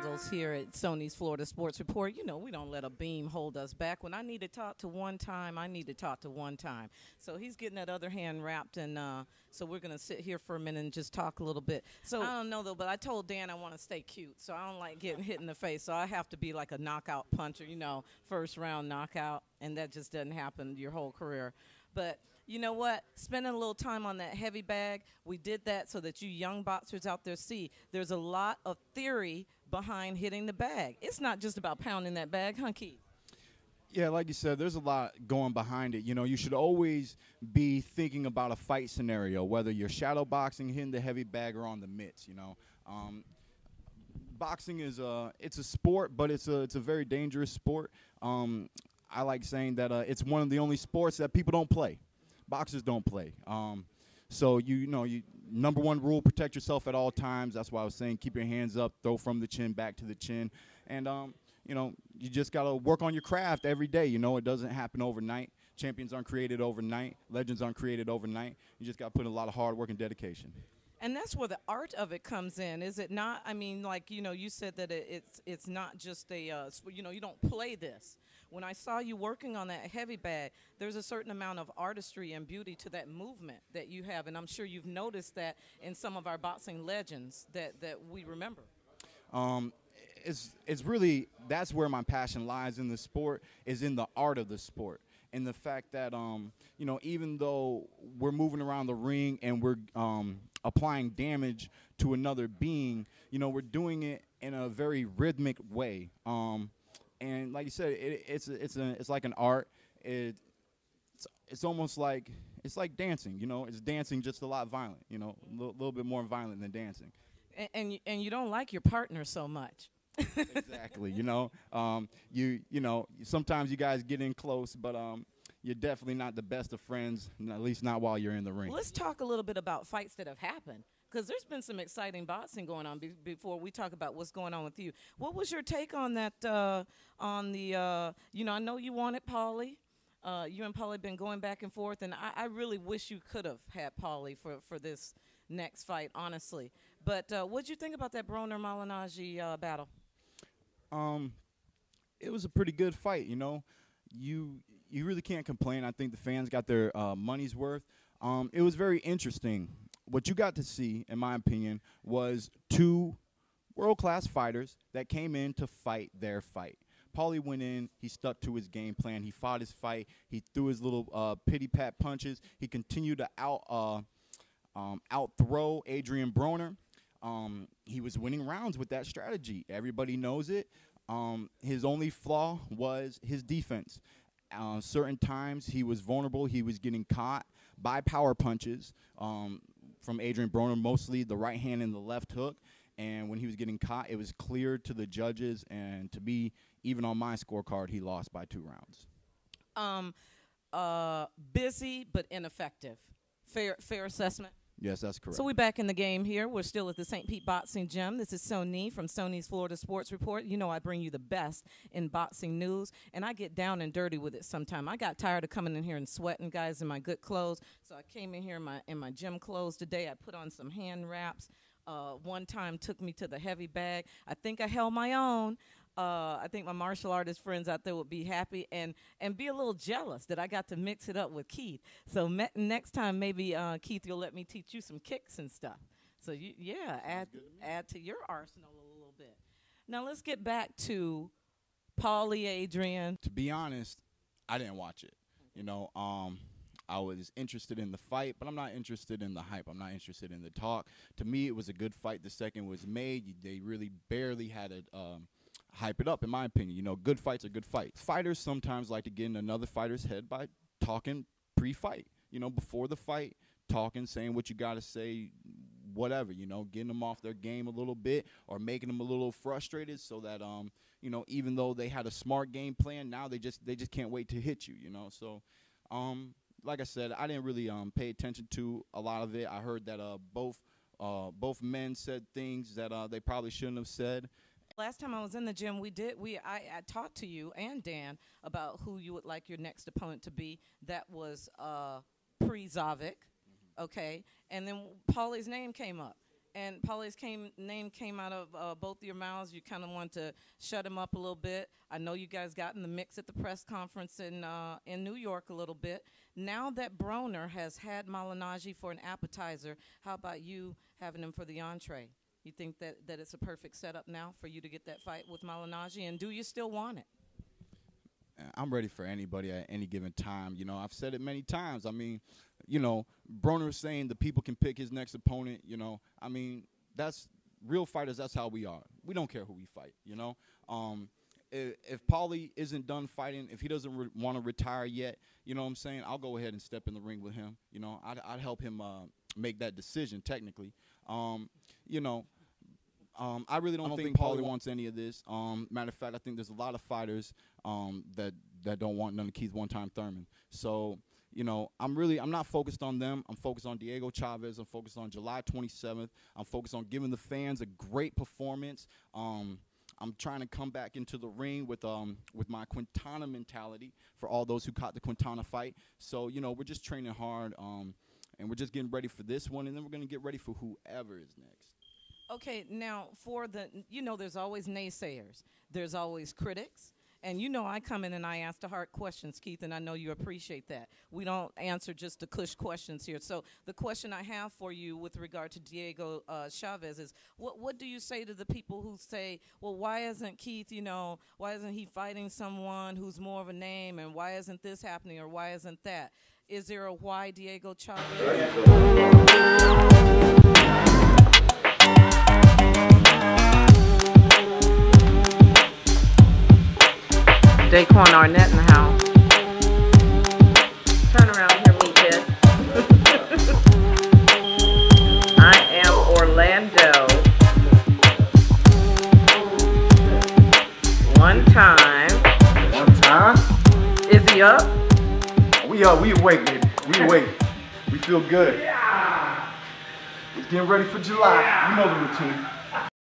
angles here at Sonee's Florida Sports Report. You know, we don't let a beam hold us back. When I need to talk to one time, I need to talk to one time. So he's getting that other hand wrapped, and so we're going to sit here for a minute and just talk a little bit. So I don't know, though, but I told Dan I want to stay cute, so I don't like getting hit in the face. So I have to be like a knockout puncher, you know, first round knockout, and that just doesn't happen your whole career. But you know what? Spending a little time on that heavy bag, we did that so that you young boxers out there see there's a lot of theory behind hitting the bag. It's not just about pounding that bag, huh, Keith? Yeah, like you said, there's a lot going behind it. You know, you should always be thinking about a fight scenario, whether you're shadow boxing, hitting the heavy bag, or on the mitts. You know, boxing is it's a sport, but it's a very dangerous sport. I like saying that it's one of the only sports that people don't play. Boxers don't play. So you know, number one rule: protect yourself at all times. That's why I was saying keep your hands up, throw from the chin, back to the chin, and you know, you just gotta work on your craft every day. You know, it doesn't happen overnight. Champions aren't created overnight. Legends aren't created overnight. You just gotta put in a lot of hard work and dedication. And that's where the art of it comes in, is it not? I mean, like, you know, you said that it's not just a, you know, you don't play this. When I saw you working on that heavy bag, there's a certain amount of artistry and beauty to that movement that you have, and I'm sure you've noticed that in some of our boxing legends that we remember. It's really, that's where my passion lies in the sport, is in the art of the sport. And the fact that, you know, even though we're moving around the ring and we're applying damage to another being, you know, we're doing it in a very rhythmic way. And like you said, it's like an art. It's almost like, it's like dancing, you know. It's dancing, just a lot violent, you know, a little bit more violent than dancing. And you don't like your partner so much. Exactly. You know, you know, sometimes you guys get in close, but you're definitely not the best of friends, at least not while you're in the ring. Let's talk a little bit about fights that have happened, because there's been some exciting boxing going on before we talk about what's going on with you. What was your take on that, you know, I know you wanted Paulie. You and Paulie been going back and forth, and I really wish you could have had Paulie for this next fight, honestly. But what'd you think about that Broner-Malignaggi battle? It was a pretty good fight, you know. You really can't complain. I think the fans got their money's worth. It was very interesting. What you got to see, in my opinion, was two world-class fighters that came in to fight their fight. Paulie went in, he stuck to his game plan, he fought his fight, he threw his little pity-pat punches, he continued to out-throw Adrian Broner. He was winning rounds with that strategy. Everybody knows it. His only flaw was his defense. Certain times he was vulnerable. He was getting caught by power punches from Adrian Broner, mostly the right hand and the left hook. And when he was getting caught, it was clear to the judges, and to be even on my scorecard, he lost by 2 rounds. Busy but ineffective. Fair assessment? Yes, that's correct. So we're back in the game here. We're still at the St. Pete Boxing Gym. This is Sonee from Sonee's Florida Sports Report. You know I bring you the best in boxing news, and I get down and dirty with it sometime. I got tired of coming in here and sweating, guys, in my good clothes, so I came in here in my gym clothes today. I put on some hand wraps. One time took me to the heavy bag. I think I held my own. I think my martial artist friends out there would be happy and be a little jealous that I got to mix it up with Keith. So next time, maybe, Keith, you'll let me teach you some kicks and stuff. So, add to your arsenal a little bit. Now, let's get back to Paulie, Adrian. To be honest, I didn't watch it. You know, I was interested in the fight, but I'm not interested in the hype. I'm not interested in the talk. To me, it was a good fight. The second was made. They really barely had to hype it up, in my opinion. You know, good fights are good fights. Fighters sometimes like to get in another fighter's head by talking pre-fight. You know, before the fight, talking, saying what you got to say, whatever, you know, getting them off their game a little bit or making them a little frustrated so that, you know, even though they had a smart game plan, now they just can't wait to hit you, you know. So, like I said, I didn't really pay attention to a lot of it. I heard that both men said things that they probably shouldn't have said. Last time I was in the gym, I talked to you and Dan about who you would like your next opponent to be. That was pre-Zavik, okay? And then Paulie's name came up. And Paulie's name came out of both of your mouths. You kind of wanted to shut him up a little bit. I know you guys got in the mix at the press conference in New York a little bit. Now that Broner has had malignaggi for an appetizer, how about you having him for the entree? You think that it's a perfect setup now for you to get that fight with malignaggi, and do you still want it? I'm ready for anybody at any given time. You know, I've said it many times. I mean, you know, Broner is saying the people can pick his next opponent. You know, I mean, that's real fighters. That's how we are. We don't care who we fight. You know, if Paulie isn't done fighting, if he doesn't want to retire yet, you know what I'm saying, I'll go ahead and step in the ring with him. You know, I'd help him make that decision technically. You know. I really don't think Paulie wants any of this. Matter of fact, I think there's a lot of fighters that don't want none of Keith one-time Thurman. So, you know, I'm not focused on them. I'm focused on Diego Chaves. I'm focused on July 27th. I'm focused on giving the fans a great performance. I'm trying to come back into the ring with my Quintana mentality for all those who caught the Quintana fight. So, you know, we're just training hard, and we're just getting ready for this one, and then we're going to get ready for whoever is next. Okay, now for there's always naysayers. There's always critics. And you know I come in and I ask the hard questions, Keith, and I know you appreciate that. We don't answer just the cush questions here. So the question I have for you with regard to Diego Chaves is, what do you say to the people who say, well, why isn't Keith, why isn't he fighting someone who's more of a name, and why isn't this happening, or why isn't that? Is there a why Diego Chaves? Daquan Arnett in the house. Turn around here, meathead. I am Orlando. One time. Is he up? We up. We awake, baby. We awake. We feel good. Yeah. We're getting ready for July. You know the routine.